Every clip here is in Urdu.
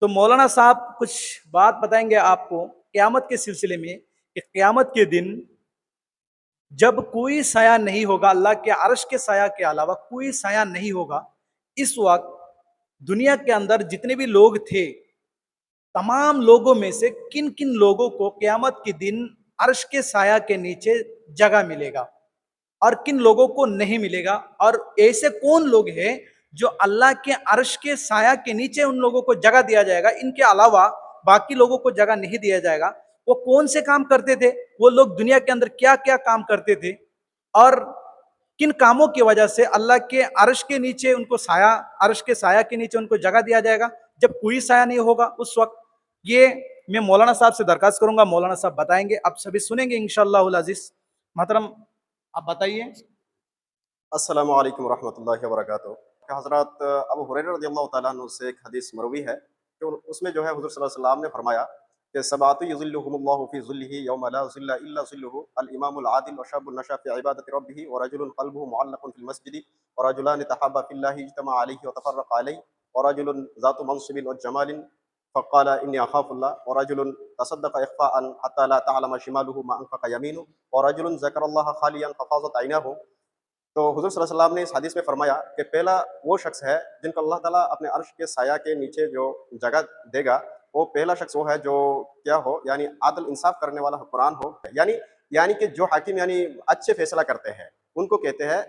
تو مولانا صاحب کچھ بات بتائیں گے آپ کو قیامت کے سلسلے میں کہ قیامت کے دن جب کوئی سایہ نہیں ہوگا، اللہ کے عرش کے سایہ کے علاوہ کوئی سایہ نہیں ہوگا، اس وقت دنیا کے اندر جتنے بھی لوگ تھے، تمام لوگوں میں سے کن کن لوگوں کو قیامت کے دن عرش کے سایہ کے نیچے جگہ ملے گا اور کن لوگوں کو نہیں ملے گا، اور ایسے کون لوگ ہیں جو اللہ کے عرش کے سایہ کے نیچے ان لوگوں کو جگہ دیا جائے گا، ان کے علاوہ باقی لوگوں کو جگہ نہیں دیا جائے گا۔ وہ کون سے کام کرتے تھے، وہ لوگ دنیا کے اندر کیا کیا کام کرتے تھے، اور کن کاموں کی وجہ سے اللہ کے عرش کے نیچے ان کو سایہ، عرش کے سایہ کے نیچے ان کو جگہ دیا جائے گا جب کوئی سایہ نہیں ہوگا اس وقت۔ یہ میں مولانا صاحب سے درخواست کروں گا، مولانا صاحب بتائیں گے، آپ سبھی سنیں گے انشاءاللہ العزیز۔ محترم آپ بتائیے۔ السلام علیکم ورحمۃ اللہ وبرکاتہ۔ کہ حضرات ابو ہریرہ رضی اللہ تعالیٰ عنہ سے ایک حدیث مروی ہے کہ اس میں جو ہے حضور صلی اللہ علیہ وسلم نے فرمایا کہ سبعۃ یظلهم اللہ فی ظلہ یوم لا ظل الا ظلہ، الامام العادل وشاب نشا فی عبادۃ ربہ ورجل قلبه معلق فی المسجد ورجلان تحابا فی اللہ اجتمعا علیہ وتفرقا علیہ ورجل ذات منصب وجمال فقال انی اخاف اللہ ورجل تصدق اخفاء حتى لا تعلم شماله ما انفق يمينه ورجل ذکر اللہ خالیا ففاضت عیناه۔ تو حضور صلی اللہ علیہ وسلم نے اس حدیث میں فرمایا کہ پہلا وہ شخص ہے جن کو اللہ تعالیٰ اپنے عرش کے سایہ کے نیچے جو جگہ دے گا، وہ پہلا شخص وہ ہے جو کیا ہو، یعنی عادل انصاف کرنے والا حکمران ہو، یعنی کہ جو حاکم یعنی اچھے فیصلہ کرتے ہیں ان کو کہتے ہیں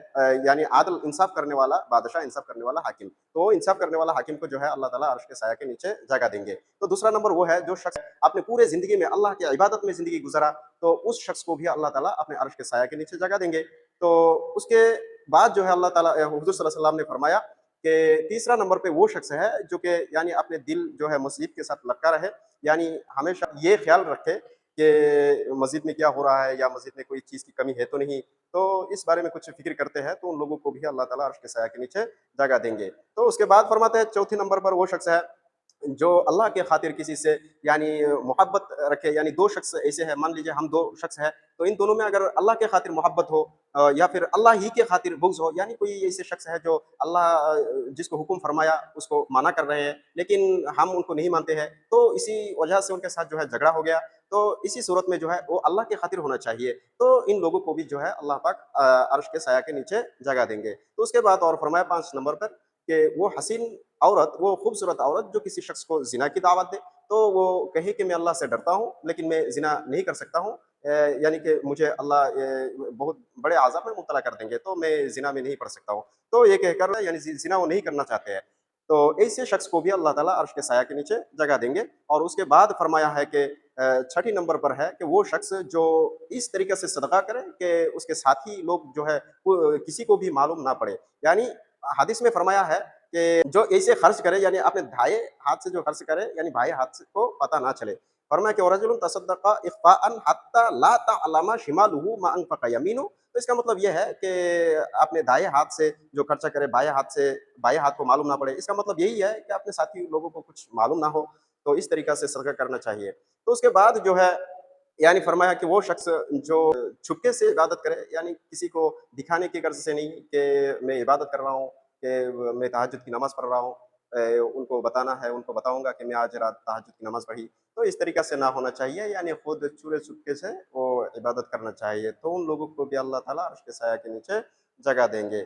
یعنی عادل انصاف کرنے والا بادشاہ، انصاف کرنے والا حاکم۔ تو وہ انصاف کرنے والا حاکم کو جو ہے اللہ تعالیٰ عرش کے سایہ کے نیچے جگہ دیں گے۔ تو دوسرا نمبر وہ ہے جو شخص اپنے پورے زندگی میں اللہ کی عبادت میں زندگی گزارا، تو اس شخص کو بھی اللہ تعالیٰ اپنے عرش کے سایہ کے نیچے جگہ دیں گے۔ تو اس کے بعد جو ہے اللہ تعالیٰ حضور صلی اللہ علیہ وسلم نے فرمایا کہ تیسرا نمبر پہ وہ شخص ہے جو کہ یعنی اپنے دل جو ہے مسجد کے ساتھ لگا رہے، یعنی ہمیشہ یہ خیال رکھے کہ مسجد میں کیا ہو رہا ہے یا مسجد میں کوئی چیز کی کمی ہے تو نہیں، تو اس بارے میں کچھ فکر کرتے ہیں تو ان لوگوں کو بھی اللہ تعالیٰ عرش کے سایہ کے نیچے جگہ دیں گے۔ تو اس کے بعد فرماتے ہیں چوتھے نمبر پر وہ شخص ہے جو اللہ کے خاطر کسی سے یعنی محبت رکھے، یعنی دو شخص ایسے ہیں، مان لیجیے ہم دو شخص ہیں، تو ان دونوں میں اگر اللہ کے خاطر محبت ہو یا پھر اللہ ہی کے خاطر بغض ہو، یعنی کوئی ایسے شخص ہے جو اللہ جس کو حکم فرمایا اس کو مانا کر رہے ہیں لیکن ہم ان کو نہیں مانتے ہیں، تو اسی وجہ سے ان کے ساتھ جو ہے جھگڑا ہو گیا، تو اسی صورت میں جو ہے وہ اللہ کے خاطر ہونا چاہیے، تو ان لوگوں کو بھی جو ہے اللہ پاک عرش کے سایہ کے نیچے جگہ دیں گے۔ تو اس کے بعد اور فرمایا 5 نمبر پر کہ وہ حسین عورت، وہ خوبصورت عورت جو کسی شخص کو زنا کی دعوت دے، تو وہ کہے کہ میں اللہ سے ڈرتا ہوں لیکن میں زنا نہیں کر سکتا ہوں، یعنی کہ مجھے اللہ بہت بڑے عذاب میں مبتلا کر دیں گے تو میں زنا میں نہیں پڑ سکتا ہوں، تو یہ کہہ کر یعنی زنا وہ نہیں کرنا چاہتے ہیں، تو ایسے شخص کو بھی اللہ تعالیٰ عرش کے سایہ کے نیچے جگہ دیں گے۔ اور اس کے بعد فرمایا ہے کہ چھٹی نمبر پر ہے کہ وہ شخص جو اس طریقے سے صدقہ کرے کہ اس کے ساتھی لوگ جو ہے کسی کو بھی معلوم نہ پڑے، یعنی حدیث میں فرمایا ہے کہ جو ایسے خرچ کرے یعنی اپنے دھائے ہاتھ سے جو خرچ کرے یعنی بھائی ہاتھ کو پتہ نہ چلے، فرمایا کہ ورجل تصدق اخفاء حتى لا تعلم شماله ما انفق يمينه، تو اس کا مطلب یہ ہے کہ اپنے دائیں ہاتھ سے جو خرچہ کرے بائیں ہاتھ کو معلوم نہ پڑے، اس کا مطلب یہی ہے کہ اپنے ساتھی لوگوں کو کچھ معلوم نہ ہو، تو اس طریقہ سے صدقہ کرنا چاہیے۔ تو اس کے بعد جو ہے یعنی فرمایا کہ وہ شخص جو چھپکے سے عبادت کرے، یعنی کسی کو دکھانے کی غرض سے نہیں کہ میں عبادت کر رہا ہوں، کہ میں تہجد کی نماز پڑھ رہا ہوں، ان کو بتانا ہے، ان کو بتاؤں گا کہ میں آج رات تہجد کی نماز پڑھی، تو اس طریقہ سے نہ ہونا چاہیے، یعنی خود چورے چھپکے سے وہ عبادت کرنا چاہیے، تو ان لوگوں کو بھی اللہ تعالیٰ عرش کے سایہ کے نیچے جگہ دیں گے۔